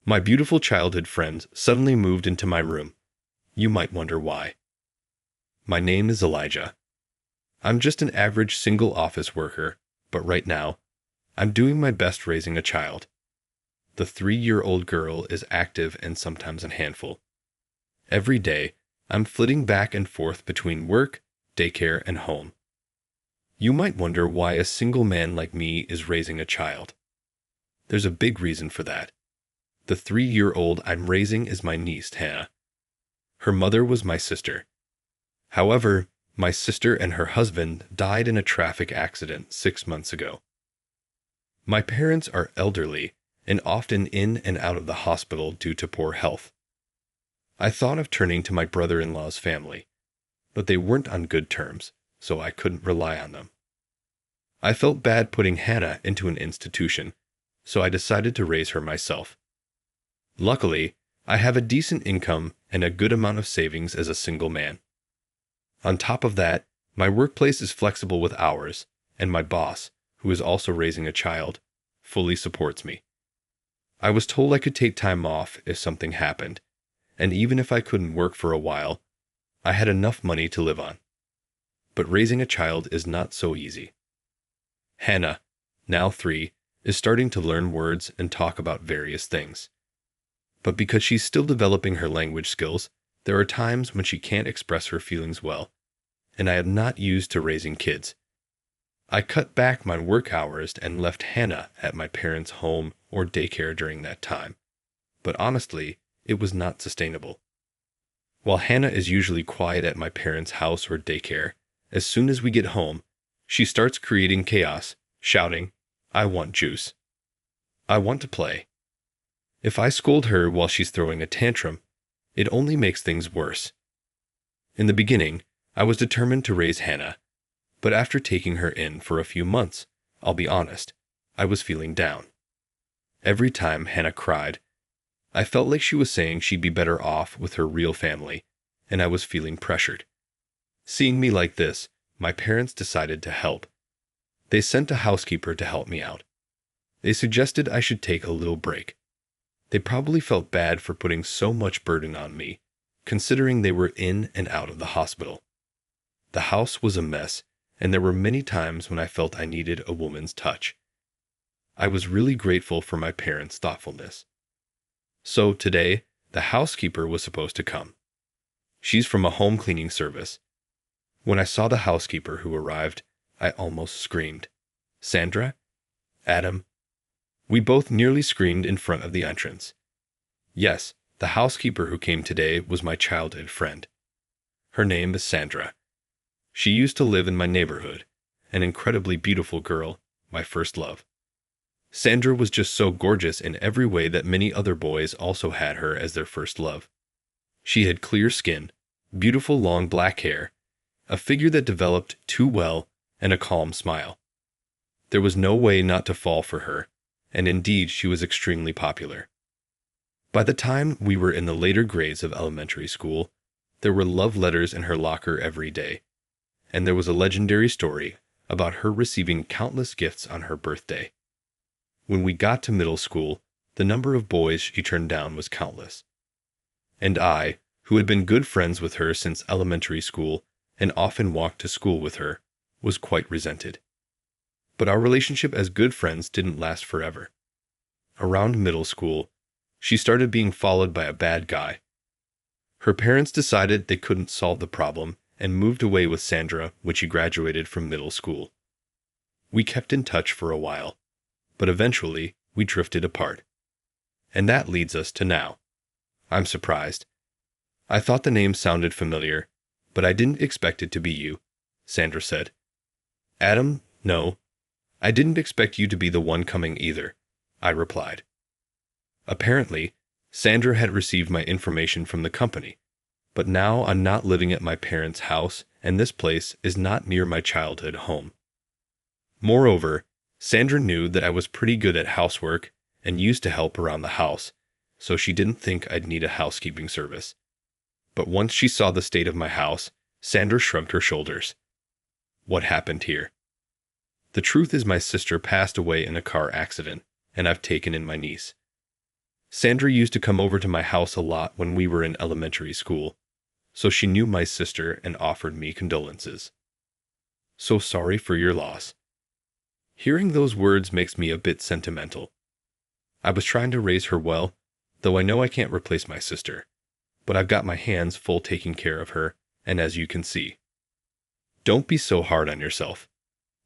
My beautiful childhood friend suddenly moved into my room. You might wonder why. My name is Elijah. I'm just an average single office worker, but right now, I'm doing my best raising a child. The 3-year-old girl is active and sometimes a handful. Every day, I'm flitting back and forth between work, daycare, and home. You might wonder why a single man like me is raising a child. There's a big reason for that. The 3-year-old I'm raising is my niece, Hannah. Her mother was my sister. However, my sister and her husband died in a traffic accident 6 months ago. My parents are elderly and often in and out of the hospital due to poor health. I thought of turning to my brother-in-law's family, but they weren't on good terms, so I couldn't rely on them. I felt bad putting Hannah into an institution, so I decided to raise her myself. Luckily, I have a decent income and a good amount of savings as a single man. On top of that, my workplace is flexible with hours, and my boss, who is also raising a child, fully supports me. I was told I could take time off if something happened, and even if I couldn't work for a while, I had enough money to live on. But raising a child is not so easy. Hannah, now 3, is starting to learn words and talk about various things. But because she's still developing her language skills, there are times when she can't express her feelings well, and I am not used to raising kids. I cut back my work hours and left Hannah at my parents' home or daycare during that time. But honestly, it was not sustainable. While Hannah is usually quiet at my parents' house or daycare, as soon as we get home, she starts creating chaos, shouting, "I want juice. I want to play." If I scold her while she's throwing a tantrum, it only makes things worse. In the beginning, I was determined to raise Hannah, but after taking her in for a few months, I'll be honest, I was feeling down. Every time Hannah cried, I felt like she was saying she'd be better off with her real family, and I was feeling pressured. Seeing me like this, my parents decided to help. They sent a housekeeper to help me out. They suggested I should take a little break. They probably felt bad for putting so much burden on me, considering they were in and out of the hospital. The house was a mess, and there were many times when I felt I needed a woman's touch. I was really grateful for my parents' thoughtfulness. So today, the housekeeper was supposed to come. She's from a home cleaning service. When I saw the housekeeper who arrived, I almost screamed. Sandra? Adam? We both nearly screamed in front of the entrance. Yes, the housekeeper who came today was my childhood friend. Her name is Sandra. She used to live in my neighborhood, an incredibly beautiful girl, my first love. Sandra was just so gorgeous in every way that many other boys also had her as their first love. She had clear skin, beautiful long black hair, a figure that developed too well, and a calm smile. There was no way not to fall for her, and indeed she was extremely popular. By the time we were in the later grades of elementary school, there were love letters in her locker every day, and there was a legendary story about her receiving countless gifts on her birthday. When we got to middle school, the number of boys she turned down was countless. And I, who had been good friends with her since elementary school and often walked to school with her, was quite resented. But our relationship as good friends didn't last forever. Around middle school, she started being followed by a bad guy. Her parents decided they couldn't solve the problem and moved away with Sandra when she graduated from middle school. We kept in touch for a while, but eventually we drifted apart. And that leads us to now. I'm surprised. I thought the name sounded familiar, but I didn't expect it to be you, Sandra said. Adam, no. I didn't expect you to be the one coming either, I replied. Apparently, Sandra had received my information from the company, but now I'm not living at my parents' house, and this place is not near my childhood home. Moreover, Sandra knew that I was pretty good at housework and used to help around the house, so she didn't think I'd need a housekeeping service. But once she saw the state of my house, Sandra shrugged her shoulders. What happened here? The truth is my sister passed away in a car accident, and I've taken in my niece. Sandra used to come over to my house a lot when we were in elementary school, so she knew my sister and offered me condolences. So sorry for your loss. Hearing those words makes me a bit sentimental. I was trying to raise her well, though I know I can't replace my sister, but I've got my hands full taking care of her, and as you can see. Don't be so hard on yourself.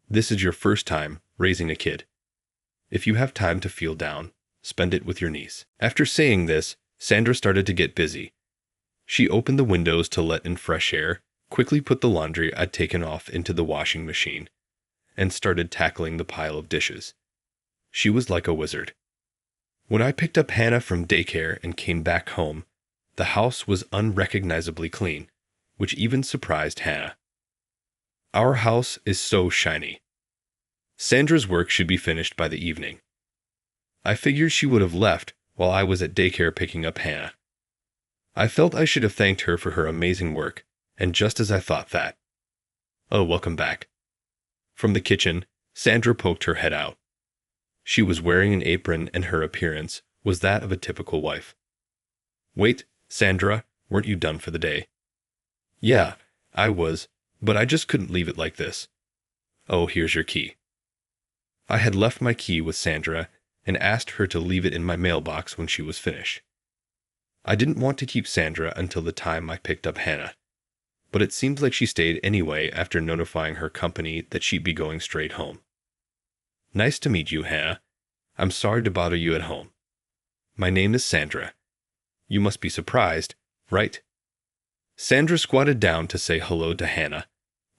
This is your first time raising a kid. If you have time to feel down, spend it with your niece. After saying this, Sandra started to get busy. She opened the windows to let in fresh air, quickly put the laundry I'd taken off into the washing machine, and started tackling the pile of dishes. She was like a wizard. When I picked up Hannah from daycare and came back home, the house was unrecognizably clean, which even surprised Hannah. Our house is so shiny. Sandra's work should be finished by the evening. I figured she would have left while I was at daycare picking up Hannah. I felt I should have thanked her for her amazing work, and just as I thought that. Oh, welcome back. From the kitchen, Sandra poked her head out. She was wearing an apron and her appearance was that of a typical wife. Wait, Sandra, weren't you done for the day? Yeah, I was, but I just couldn't leave it like this. Oh, here's your key. I had left my key with Sandra and asked her to leave it in my mailbox when she was finished. I didn't want to keep Sandra until the time I picked up Hannah, but it seems like she stayed anyway after notifying her company that she'd be going straight home. Nice to meet you, Hannah. I'm sorry to bother you at home. My name is Sandra. You must be surprised, right? Sandra squatted down to say hello to Hannah,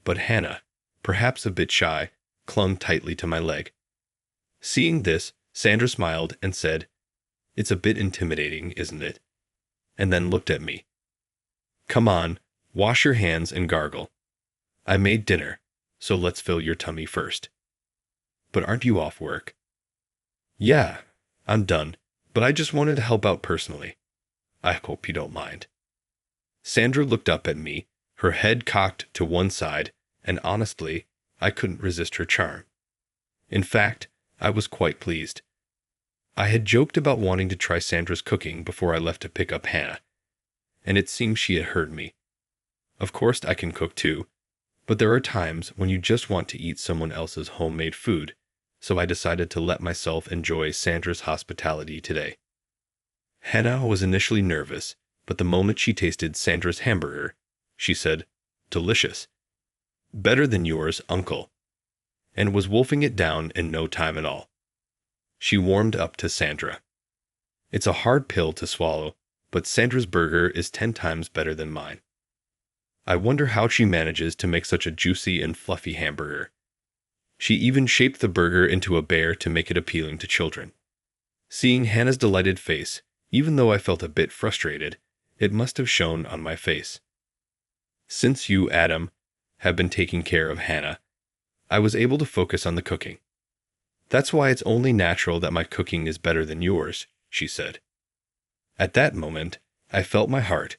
but Hannah, perhaps a bit shy, clung tightly to my leg. Seeing this, Sandra smiled and said, "It's a bit intimidating, isn't it?" And then looked at me. "Come on, wash your hands and gargle. I made dinner, so let's fill your tummy first." "But aren't you off work?" "Yeah, I'm done, but I just wanted to help out personally. I hope you don't mind." Sandra looked up at me, her head cocked to one side, and honestly, I couldn't resist her charm. In fact, I was quite pleased. I had joked about wanting to try Sandra's cooking before I left to pick up Hannah, and it seemed she had heard me. Of course I can cook too, but there are times when you just want to eat someone else's homemade food, so I decided to let myself enjoy Sandra's hospitality today. Hannah was initially nervous, but the moment she tasted Sandra's hamburger, she said, "Delicious. Better than yours, Uncle," and was wolfing it down in no time at all. She warmed up to Sandra. It's a hard pill to swallow, but Sandra's burger is 10 times better than mine. I wonder how she manages to make such a juicy and fluffy hamburger. She even shaped the burger into a bear to make it appealing to children. Seeing Hannah's delighted face, even though I felt a bit frustrated, it must have shown on my face. Since you, Adam, have been taking care of Hannah, I was able to focus on the cooking. That's why it's only natural that my cooking is better than yours, she said. At that moment, I felt my heart,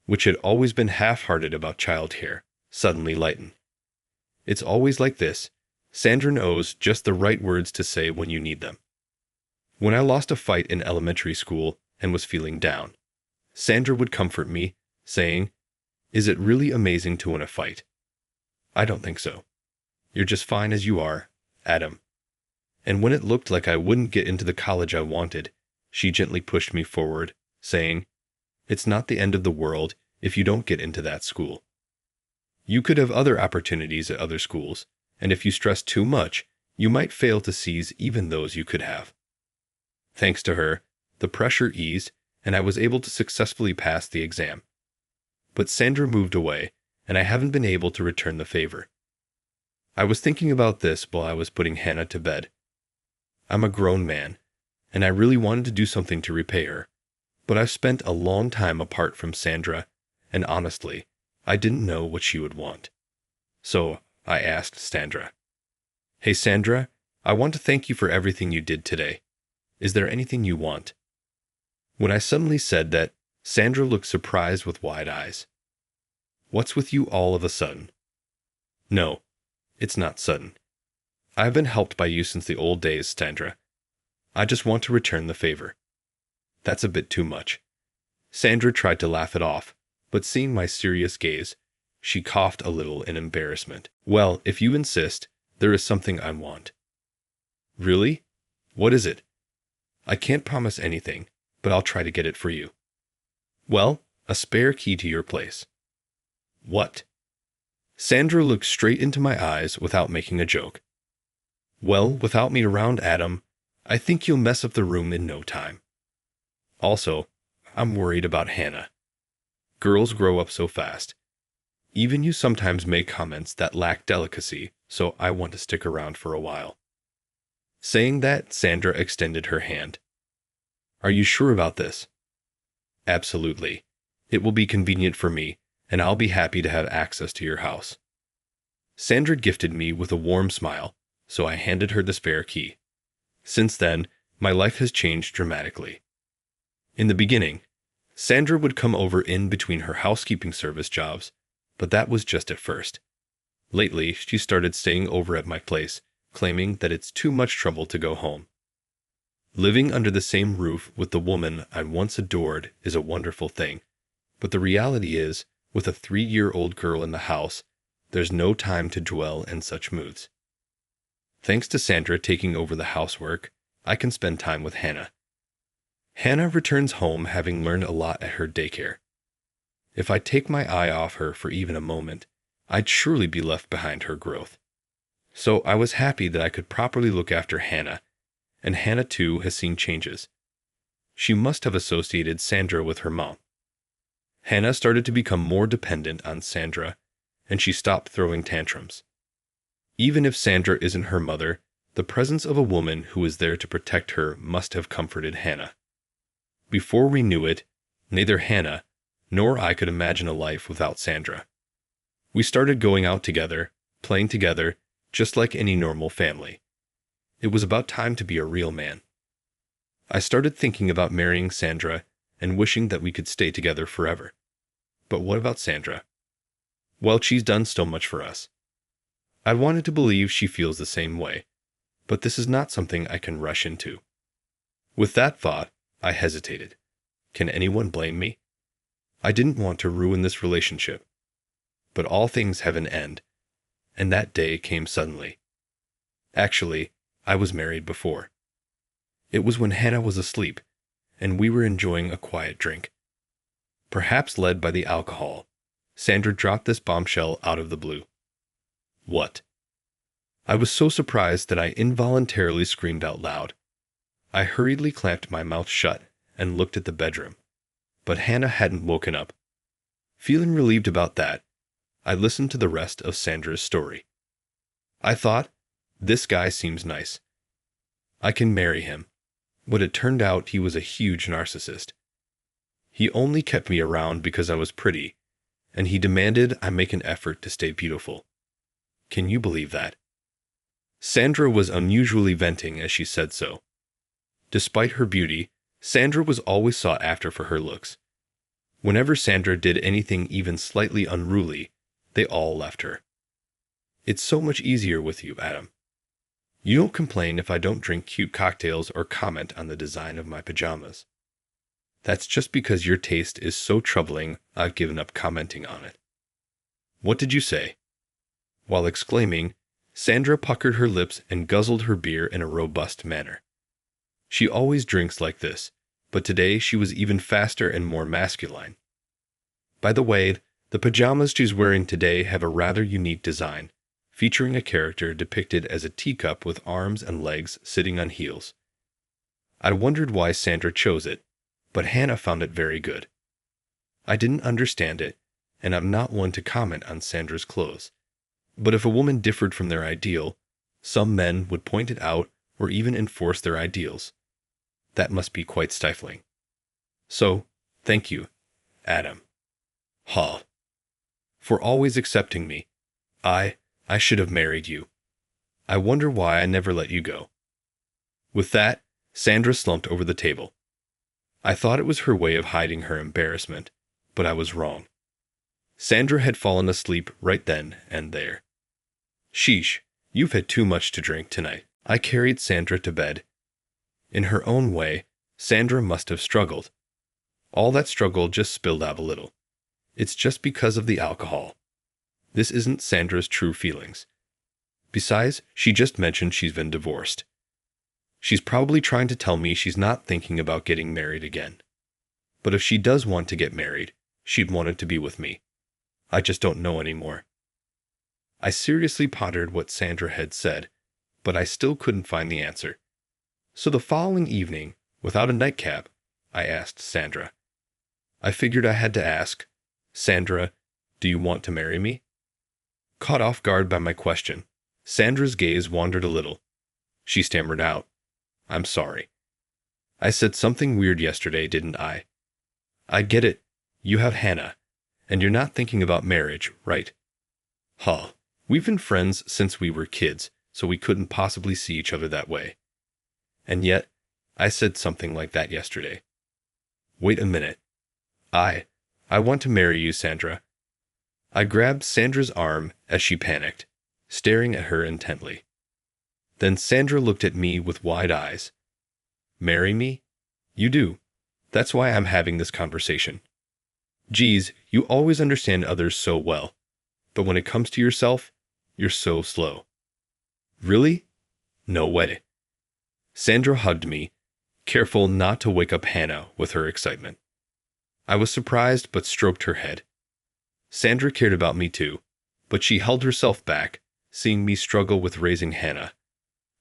which had always been half-hearted about childcare, suddenly lighten. It's always like this. Sandra knows just the right words to say when you need them. When I lost a fight in elementary school and was feeling down, Sandra would comfort me, saying, "Is it really amazing to win a fight? I don't think so. You're just fine as you are, Adam." And when it looked like I wouldn't get into the college I wanted, she gently pushed me forward, saying, "It's not the end of the world if you don't get into that school. You could have other opportunities at other schools, and if you stress too much, you might fail to seize even those you could have." Thanks to her, the pressure eased, and I was able to successfully pass the exam. But Sandra moved away, and I haven't been able to return the favor. I was thinking about this while I was putting Hannah to bed. I'm a grown man, and I really wanted to do something to repay her, but I've spent a long time apart from Sandra, and honestly, I didn't know what she would want. So I asked Sandra, "Hey Sandra, I want to thank you for everything you did today. Is there anything you want?" When I suddenly said that, Sandra looked surprised with wide eyes. "What's with you all of a sudden?" "No, it's not sudden. I've been helped by you since the old days, Sandra. I just want to return the favor." That's a bit too much. Sandra tried to laugh it off, but seeing my serious gaze, she coughed a little in embarrassment. Well, if you insist, there is something I want. Really? What is it? I can't promise anything, but I'll try to get it for you. Well, a spare key to your place. What? Sandra looked straight into my eyes without making a joke. Well, without me around, Adam, I think you'll mess up the room in no time. Also, I'm worried about Hannah. Girls grow up so fast. Even you sometimes make comments that lack delicacy, so I want to stick around for a while. Saying that, Sandra extended her hand. Are you sure about this? Absolutely. It will be convenient for me, and I'll be happy to have access to your house. Sandra gifted me with a warm smile, so I handed her the spare key. Since then, my life has changed dramatically. In the beginning, Sandra would come over in between her housekeeping service jobs, but that was just at first. Lately, she started staying over at my place, claiming that it's too much trouble to go home. Living under the same roof with the woman I once adored is a wonderful thing, but the reality is, with a 3-year-old girl in the house, there's no time to dwell in such moods. Thanks to Sandra taking over the housework, I can spend time with Hannah. Hannah returns home having learned a lot at her daycare. If I take my eye off her for even a moment, I'd surely be left behind her growth. So I was happy that I could properly look after Hannah, and Hannah too has seen changes. She must have associated Sandra with her mom. Hannah started to become more dependent on Sandra, and she stopped throwing tantrums. Even if Sandra isn't her mother, the presence of a woman who is there to protect her must have comforted Hannah. Before we knew it, neither Hannah nor I could imagine a life without Sandra. We started going out together, playing together, just like any normal family. It was about time to be a real man. I started thinking about marrying Sandra and wishing that we could stay together forever. But what about Sandra? Well, she's done so much for us. I wanted to believe she feels the same way, but this is not something I can rush into. With that thought, I hesitated. Can anyone blame me? I didn't want to ruin this relationship. But all things have an end, and that day came suddenly. Actually, I was married before. It was when Hannah was asleep, and we were enjoying a quiet drink. Perhaps led by the alcohol, Sandra dropped this bombshell out of the blue. What? I was so surprised that I involuntarily screamed out loud. I hurriedly clamped my mouth shut and looked at the bedroom. But Hannah hadn't woken up. Feeling relieved about that, I listened to the rest of Sandra's story. I thought, this guy seems nice. I can marry him. But it turned out he was a huge narcissist. He only kept me around because I was pretty, and he demanded I make an effort to stay beautiful. Can you believe that? Sandra was unusually venting as she said so. Despite her beauty, Sandra was always sought after for her looks. Whenever Sandra did anything even slightly unruly, they all left her. It's so much easier with you, Adam. You don't complain if I don't drink cute cocktails or comment on the design of my pajamas. That's just because your taste is so troubling, I've given up commenting on it. What did you say? While exclaiming, Sandra puckered her lips and guzzled her beer in a robust manner. She always drinks like this, but today she was even faster and more masculine. By the way, the pajamas she's wearing today have a rather unique design, featuring a character depicted as a teacup with arms and legs sitting on heels. I wondered why Sandra chose it, but Hannah found it very good. I didn't understand it, and I'm not one to comment on Sandra's clothes. But if a woman differed from their ideal, some men would point it out or even enforce their ideals. That must be quite stifling. So, thank you, Adam. For always accepting me. I should have married you. I wonder why I never let you go. With that, Sandra slumped over the table. I thought it was her way of hiding her embarrassment, but I was wrong. Sandra had fallen asleep right then and there. Sheesh, you've had too much to drink tonight. I carried Sandra to bed. In her own way, Sandra must have struggled. All that struggle just spilled out a little. It's just because of the alcohol. This isn't Sandra's true feelings. Besides, she just mentioned she's been divorced. She's probably trying to tell me she's not thinking about getting married again. But if she does want to get married, she'd want it to be with me. I just don't know anymore. I seriously pondered what Sandra had said, but I still couldn't find the answer. So the following evening, without a nightcap, I asked Sandra. I figured I had to ask, Sandra, do you want to marry me? Caught off guard by my question, Sandra's gaze wandered a little. She stammered out, I'm sorry. I said something weird yesterday, didn't I? I get it. You have Hannah, and you're not thinking about marriage, right? Huh. We've been friends since we were kids, so we couldn't possibly see each other that way. And yet, I said something like that yesterday. Wait a minute. I want to marry you, Sandra. I grabbed Sandra's arm as she panicked, staring at her intently. Then Sandra looked at me with wide eyes. Marry me? You do. That's why I'm having this conversation. Geez, you always understand others so well. But when it comes to yourself, you're so slow. Really? No way. Sandra hugged me, careful not to wake up Hannah with her excitement. I was surprised but stroked her head. Sandra cared about me too, but she held herself back, seeing me struggle with raising Hannah,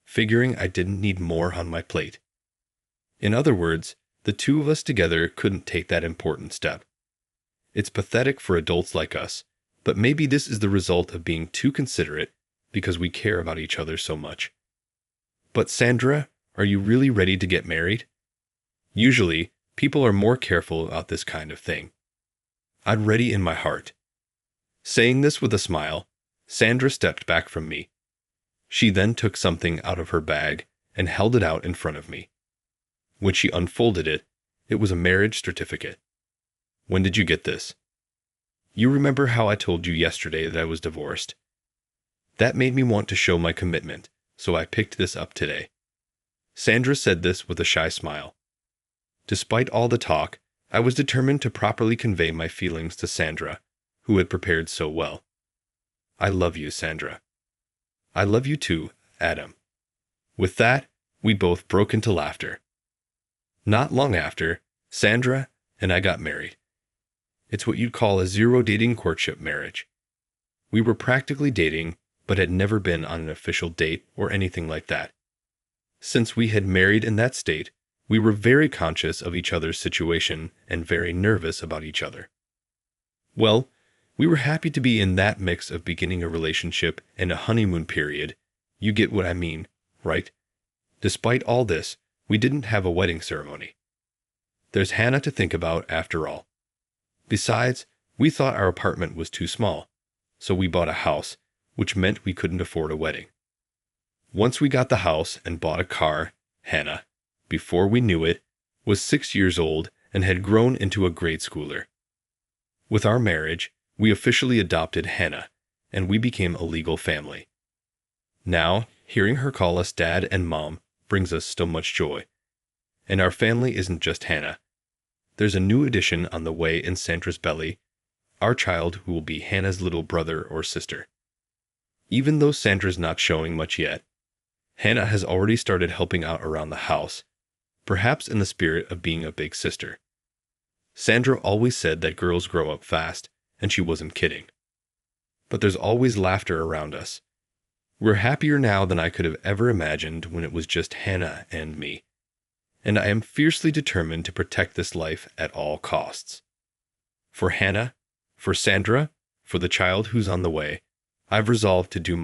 figuring I didn't need more on my plate. In other words, the two of us together couldn't take that important step. It's pathetic for adults like us, but maybe this is the result of being too considerate because we care about each other so much. But Sandra, are you really ready to get married? Usually, people are more careful about this kind of thing. I'm ready in my heart. Saying this with a smile, Sandra stepped back from me. She then took something out of her bag and held it out in front of me. When she unfolded it, it was a marriage certificate. When did you get this? You remember how I told you yesterday that I was divorced? That made me want to show my commitment, so I picked this up today. Sandra said this with a shy smile. Despite all the talk, I was determined to properly convey my feelings to Sandra, who had prepared so well. I love you, Sandra. I love you too, Adam. With that, we both broke into laughter. Not long after, Sandra and I got married. It's what you'd call a zero-dating courtship marriage. We were practically dating, but had never been on an official date or anything like that. Since we had married in that state, we were very conscious of each other's situation and very nervous about each other. Well, we were happy to be in that mix of beginning a relationship and a honeymoon period. You get what I mean, right? Despite all this, we didn't have a wedding ceremony. There's Hannah to think about after all. Besides, we thought our apartment was too small, so we bought a house, which meant we couldn't afford a wedding. Once we got the house and bought a car, Hannah, before we knew it, was 6 years old and had grown into a grade schooler. With our marriage, we officially adopted Hannah, and we became a legal family. Now, hearing her call us Dad and Mom brings us so much joy. And our family isn't just Hannah. There's a new addition on the way in Sandra's belly, our child who will be Hannah's little brother or sister. Even though Sandra's not showing much yet, Hannah has already started helping out around the house, perhaps in the spirit of being a big sister. Sandra always said that girls grow up fast, and she wasn't kidding. But there's always laughter around us. We're happier now than I could have ever imagined when it was just Hannah and me. And I am fiercely determined to protect this life at all costs. For Hannah, for Sandra, for the child who's on the way, I've resolved to do my